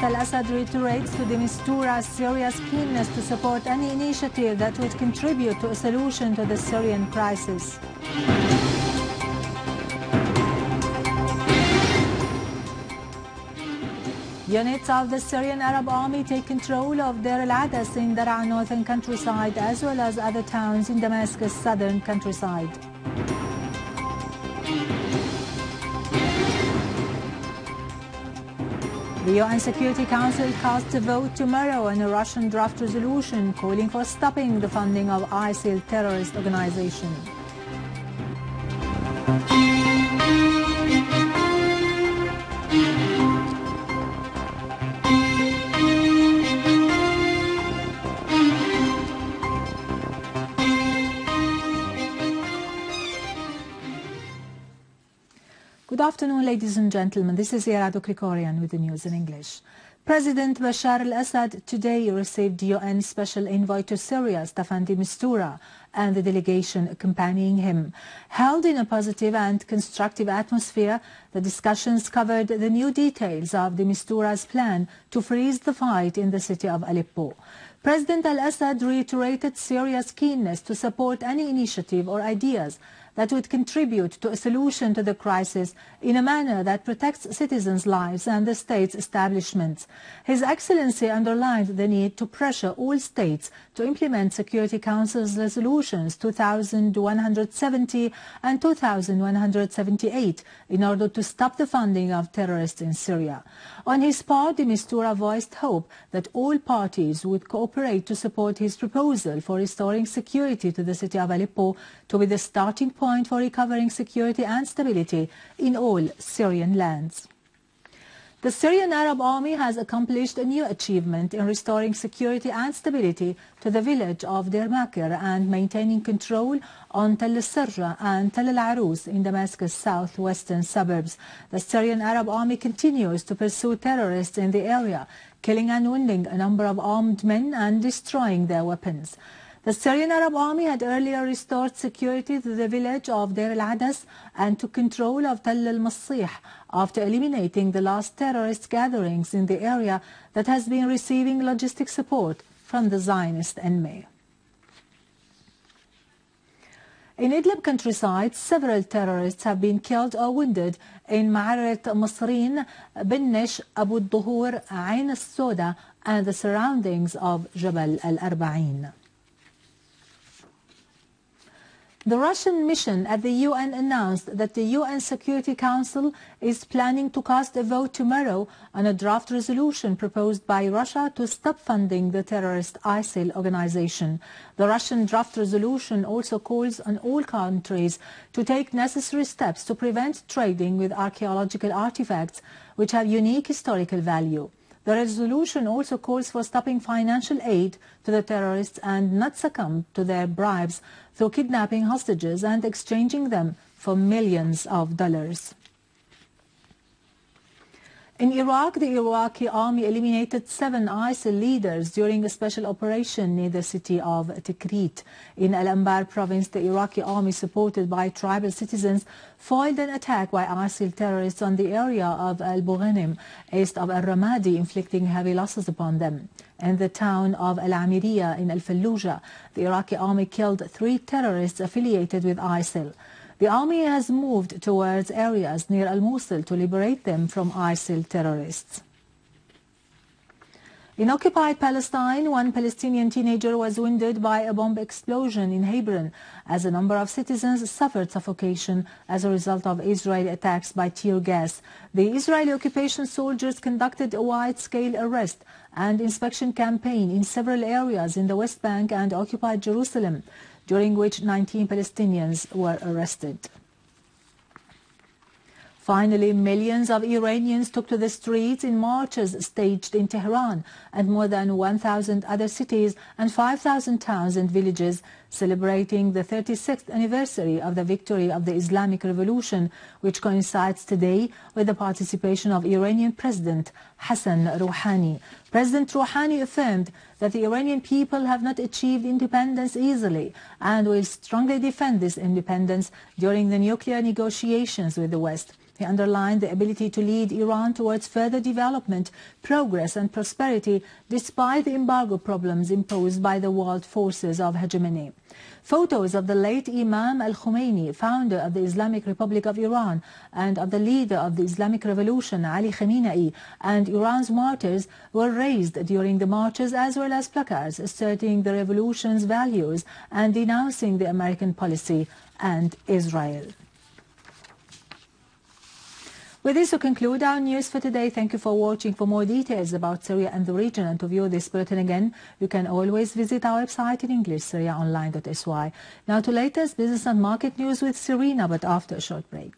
Al-Assad reiterates to the Mistura Syria's keenness to support any initiative that would contribute to a solution to the Syrian crisis. Units of the Syrian Arab Army take control of Deir al-Adas in Daraa northern countryside as well as other towns in Damascus southern countryside. The UN Security Council casts a vote tomorrow on a Russian draft resolution calling for stopping the funding of ISIL terrorist organization. Good afternoon, ladies and gentlemen. This is Irado Krikorian with the news in English. President Bashar al-Assad today received UN Special Envoy to Syria, Staffan de Mistura, and the delegation accompanying him. Held in a positive and constructive atmosphere, the discussions covered the new details of de Mistura's plan to freeze the fight in the city of Aleppo. President al-Assad reiterated Syria's keenness to support any initiative or ideas that would contribute to a solution to the crisis in a manner that protects citizens' lives and the state's establishments. His Excellency underlined the need to pressure all states to implement Security Council's resolutions 2170 and 2178 in order to stop the funding of terrorists in Syria. On his part, de Mistura voiced hope that all parties would cooperate to support his proposal for restoring security to the city of Aleppo to be the starting point for recovering security and stability in all Syrian lands. The Syrian Arab Army has accomplished a new achievement in restoring security and stability to the village of Deir and maintaining control on Tell al-Sirra and Tell al-Arus in Damascus' southwestern suburbs. The Syrian Arab Army continues to pursue terrorists in the area, killing and wounding a number of armed men and destroying their weapons. The Syrian Arab Army had earlier restored security to the village of Deir al-Adas and took control of Tell al-Masih after eliminating the last terrorist gatherings in the area that has been receiving logistic support from the Zionist enemy. In Idlib countryside, several terrorists have been killed or wounded in Ma'arat Masrin, Binnish, Abu Duhur, Ain al-Soda and the surroundings of Jabal al-Arba'in. The Russian mission at the UN announced that the UN Security Council is planning to cast a vote tomorrow on a draft resolution proposed by Russia to stop funding the terrorist ISIL organization. The Russian draft resolution also calls on all countries to take necessary steps to prevent trading with archaeological artifacts which have unique historical value. The resolution also calls for stopping financial aid to the terrorists and not succumb to their bribes through kidnapping hostages and exchanging them for millions of dollars. In Iraq, the Iraqi army eliminated 7 ISIL leaders during a special operation near the city of Tikrit. In Al-Anbar province, the Iraqi army, supported by tribal citizens, foiled an attack by ISIL terrorists on the area of Al-Bughanim, east of Al-Ramadi, inflicting heavy losses upon them. In the town of Al-Amiriya in Al-Fallujah, the Iraqi army killed 3 terrorists affiliated with ISIL. The army has moved towards areas near Al-Mosul to liberate them from ISIL terrorists. In occupied Palestine, 1 Palestinian teenager was wounded by a bomb explosion in Hebron as a number of citizens suffered suffocation as a result of Israeli attacks by tear gas. The Israeli occupation soldiers conducted a wide-scale arrest and inspection campaign in several areas in the West Bank and occupied Jerusalem, during which 19 Palestinians were arrested. Finally, millions of Iranians took to the streets in marches staged in Tehran and more than 1,000 other cities and 5,000 towns and villages celebrating the 36th anniversary of the victory of the Islamic Revolution, which coincides today with the participation of Iranian President Hassan Rouhani. President Rouhani affirmed that the Iranian people have not achieved independence easily and will strongly defend this independence during the nuclear negotiations with the West. He underlined the ability to lead Iran towards further development, progress and prosperity despite the embargo problems imposed by the world forces of hegemony. Photos of the late Imam al-Khomeini, founder of the Islamic Republic of Iran, and of the leader of the Islamic Revolution, Ali Khamenei, and Iran's martyrs were raised during the marches, as well as placards asserting the revolution's values and denouncing the American policy and Israel. With this, we conclude our news for today. Thank you for watching. For more details about Syria and the region and to view this bulletin again, you can always visit our website in English, syriaonline.sy. Now to latest business and market news with Serena, but after a short break.